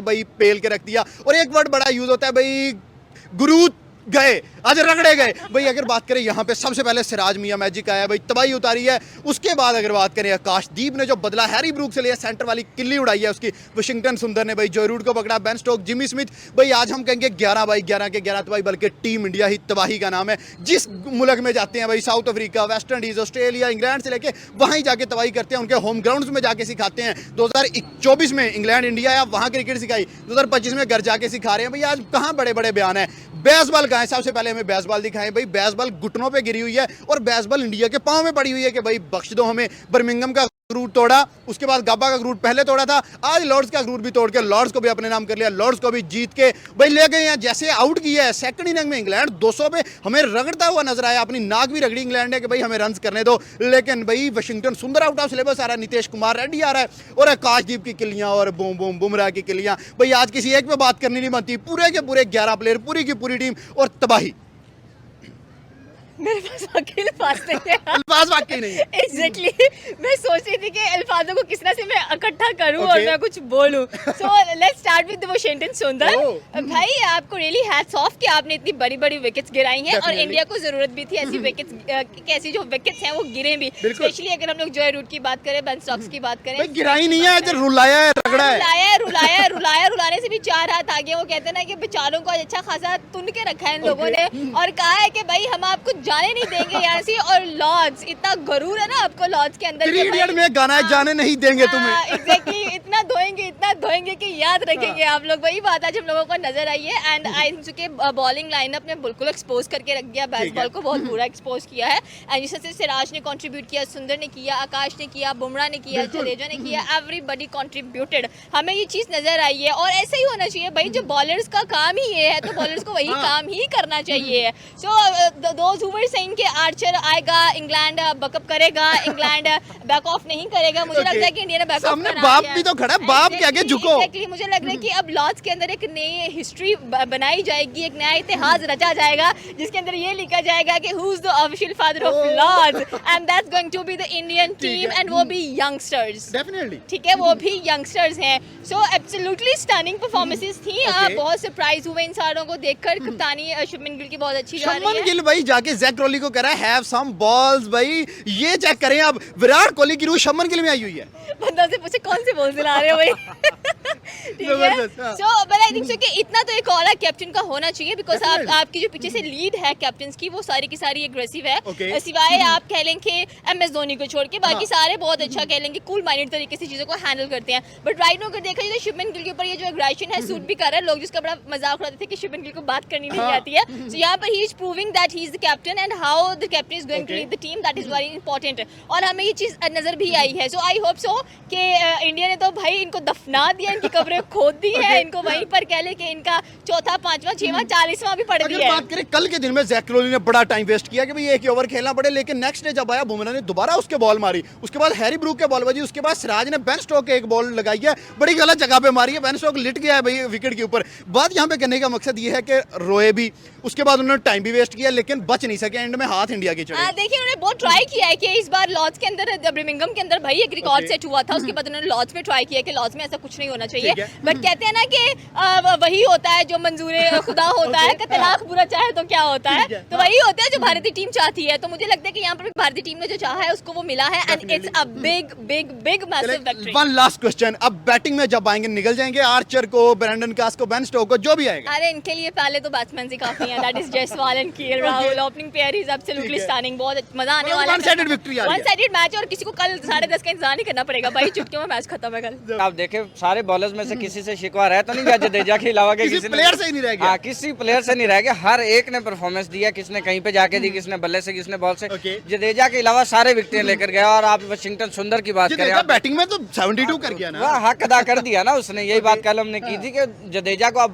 भाई पेल के रख दिया। और एक वर्ड बड़ा यूज होता है भाई, गुरु गए, आज रगड़े गए भाई। अगर बात करें यहाँ पे सबसे पहले सिराज मियां मैजिक आया भाई, तबाही उतारी है। उसके बाद अगर बात करें आकाशदीप ने जो बदला हैरी ब्रूक से लिया, सेंटर वाली किल्ली उड़ाई है उसकी। वाशिंगटन सुंदर ने भाई जोय रूट को पकड़ा, बेन स्टोक, जिमी स्मिथ भाई। आज हम कहेंगे 11 बाई 11 के 11 तबाही, बल्कि टीम इंडिया ही तबाही का नाम है। जिस मुल्क में जाते हैं भाई, south Africa, West Indies, Australia, England से लेके वहीं जाके तबाही करते हैं, उनके होम ग्राउंड में जाके सिखाते हैं। 2024 में इंग्लैंड इंडिया आया, वहाँ क्रिकेट सिखाई, 2025 में घर जाके सिखा रहे हैं भाई। आज कहाँ बड़े बड़े बयान है। बेसबॉल कहाँ है, सबसे पहले हमें बेसबॉल दिखाएं भाई। बेसबॉल घुटनों पे गिरी हुई है और बेसबॉल इंडिया के पांव में पड़ी हुई है कि भाई बख्श दो हमें। बर्मिंघम का ग्रूट तोड़ा, उसके बाद गाबा का ग्रूट पहले तोड़ा था, आज लॉर्ड्स का ग्रूट भी तोड़ के लॉर्ड्स को भी अपने नाम कर लिया, लॉर्ड्स को भी जीत के भाई ले गए हैं। जैसे आउट किया है सेकंड इनिंग में इंग्लैंड 200 पे हमें रगड़ता हुआ नजर आया, अपनी नाक भी रगड़ी इंग्लैंड ने कि भाई हमें रन करने दो। लेकिन भाई वाशिंगटन सुंदर आउट ऑफ सिलेबस आ रहा है, नीतीश कुमार रेड्डी आ रहा है और आकाशदीप की किलियां और बूम बूम बुमराह की किलियां भाई। आज किसी एक पे बात करनी नहीं बनती, पूरे के पूरे 11 प्लेयर, पूरी की पूरी टीम और तबाही। मेरे पास वाकई अल्फाज नहीं है। अल्फाज वाकई नहीं है। एग्जैक्टली मैं सोच रही थी कि अल्फाजों को किस तरह से मैं इकट्ठा करूं और मैं कुछ बोलूं। So let's start with Washington सुंदर। भाई आपको रियली हैट्स ऑफ कि आपने इतनी बड़ी बड़ी विकेट्स गिराई हैं और इंडिया को जरूरत भी थी ऐसी विकेट्स, कैसी जो विकेट्स हैं वो गिरे भी। स्पेशली अगर हम लोग जॉय रूट की बात करें, बेन स्टोक्स की बात करें, गिराई नहीं है, जो रुलाया है, रगड़ा है, रुलाने से भी 4 हाथ आगे। वो कहते हैं ना कि बेचारों को अच्छा खासा तुन के रखा है इन लोगों ने और कहा है कि भाई हम आपको जाने नहीं देंगे यहाँ से। और लॉर्ड्स, इतना गरूर है ना आपको लॉर्ड्स के अंदर, में गाना है जाने नहीं देंगे तुम्हें। एग्जैक्टली इतना धोएंगे कि याद रखेंगे आप लोग। वही बात आज हम लोगों को नजर आई है। एंड आई चुके बॉलिंग लाइनअप ने बिल्कुल एक्सपोज करके रख दिया, बेसबॉल को बहुत बुरा एक्सपोज किया है। एंड जिससे सिराज ने कंट्रीब्यूट किया, सुंदर ने किया, आकाश ने किया, बुमराह ने किया, जडेजा ने किया, एवरीबॉडी कंट्रीब्यूटेड। हमें ये चीज नजर आई है और ऐसा ही होना चाहिए भाई। जो बॉलर्स का काम ही ये है तो बॉलर्स को वही काम ही करना चाहिए। So those who were saying कि आर्चर आएगा, इंग्लैंड बैकअप करेगा, इंग्लैंड बैक ऑफ नहीं करेगा, मुझे लगता है कि इंडिया ने बैक ऑफ करा है। बाप भी तो खड़ा है, बाप के आगे झुको। एग्जैक्टली मुझे लग रहा है कि अब लॉर्ड्स के अंदर एक नई हिस्ट्री बनाई जाएगी, एक नया इतिहास रचा जाएगा जिसके अंदर ये लिखा जाएगा कि who is the official father of lords and that's going to be the Indian team एंड वो भी यंगस्टर्स। डेफिनेटली ठीक है, वो भी यंगस्टर्स हैं। सो एब्सोल्युटली स्टनिंग परफॉर्मेंसेस थी। आप बहुत सरप्राइज हुए इन सारों को देखकर। कप्तानी शुभमन गिल की बहुत अच्छी जा रही है। शुभमन गिल भाई जाके जैक क्रॉली को कह रहा है हैव सम बॉल्स भाई। ये चेक करें अब, विराट कोहली की रूह शुभमन गिल में आई हुई है। बंदा से पूछे कौन से बॉल दिला रहे हो भाई। ठीक है, so but I think so कि इतना तो एक और कैप्टन का होना चाहिए बिकॉज आपकी जो पीछे से लीड है कैप्टन की वो सारी की सारी एग्रेसिव है। सिवाय आप कह लें कि MS धोनी को छोड़ के बाकी सारे बहुत अच्छा कह लेंगे, कूल माइंडेड तरीके से चीजों को हैंडल करते हैं। बट राइट नो अगर देखा जाए तो शुभमन गिल के ऊपर ये जो एग्रेशन है सूट भी कर रहा है। लोग जिसका बड़ा मजाक उड़ाते थे कि शुभमन गिल को बात करनी नहीं आती है। सो यहाँ पर he is proving that he is the captain and how the captain is going to lead the team, that is very important. और हमें ये चीज नजर भी आई है। सो आई होप सो कि इंडिया ने तो भाई इनको दफना दिया, इनकी कब्रें खोद दी है, इनको वहीं पर कह ले कि इनका चौथा, पांचवा, छठवां, 40वां भी पड़ दिया है। बात करें कल के दिन में जैक क्रॉली ने बड़ा टाइम वेस्ट किया कि भाई एक ही ओवर खेलना पड़े, लेकिन नेक्स्ट डे जब आया बुमराह ने दोबारा उसके बॉल मारी, उसके बाद हैरी ब्रूक के बॉल बजी, उसके बाद सिराज ने बेन स्टोक के एक बॉल लगाई है, बड़ी गलत जगह पे मारी है, बेन स्टोक लिट गया है भाई विकेट के ऊपर। बात यहाँ पे करने का मकसद ये है कि रोए भी, उसके बाद उन्होंने टाइम भी वेस्ट किया लेकिन बच नहीं सके, एंड में हाथ इंडिया की चढ़े। देखिए उन्होंने बहुत ट्राई किया है कि इस बार लॉर्ड्स के अंदर, बर्मिंघम के अंदर भाई एक रिकॉर्ड सेट हुआ था, उसके बाद उन्होंने लॉर्ड्स में ट्राई किया कि लॉर्ड्स में ऐसा कुछ नहीं होना चाहिए। बट कहते हैं ना कि वही होता है जो मंजूरे खुदा होता है, तलाक बुरा चाहे तो क्या होता है, तो वही होता है जो भारतीय टीम चाहती है। तो मुझे लगता है कि यहाँ पर भारतीय टीम ने जो चाहा है उसको वो मिला है and it's a big big big massive victory. One last question, अब बैटिंग में जब आएंगे निकल जाएंगे आर्चर को, ब्रैंडन कास को, बेन स्टोक को, जो भी आएगा। अरे इनके लिए पहले तो बैट्समैन ही काफी हैं, that is Jaiswal and KL Rahul. Opening pair is absolutely stunning, बहुत मजा आने वाला है। वन साइडेड विक्ट्री आ रही है, वन साइडेड मैच और किसी को कल 10:30 का इंतजार नहीं करना पड़ेगा भाई, चुटकियों में मैच खत्म है कल। आप देखें सारे बॉलर्स में से किसी से शिकवा रहा तो नहीं गया जडेजा के अलावा के किसी प्लेयर से ही नहीं रह गया। हाँ, किसी प्लेयर से नहीं रह गया, हर एक ने परफॉर्मेंस दिया, किसने कहीं पे जाके दी, किसने बल्ले से, किसने बॉल से। जडेजा के अलावा सारे विकेट लेकर गया। और आप वाशिंगटन सुंदर की बात करें, बैटिंग में तो 72 कर गया ना, हक अदा कर दिया ना उसने। यही बात कल हमने की थी कि जडेजा को आप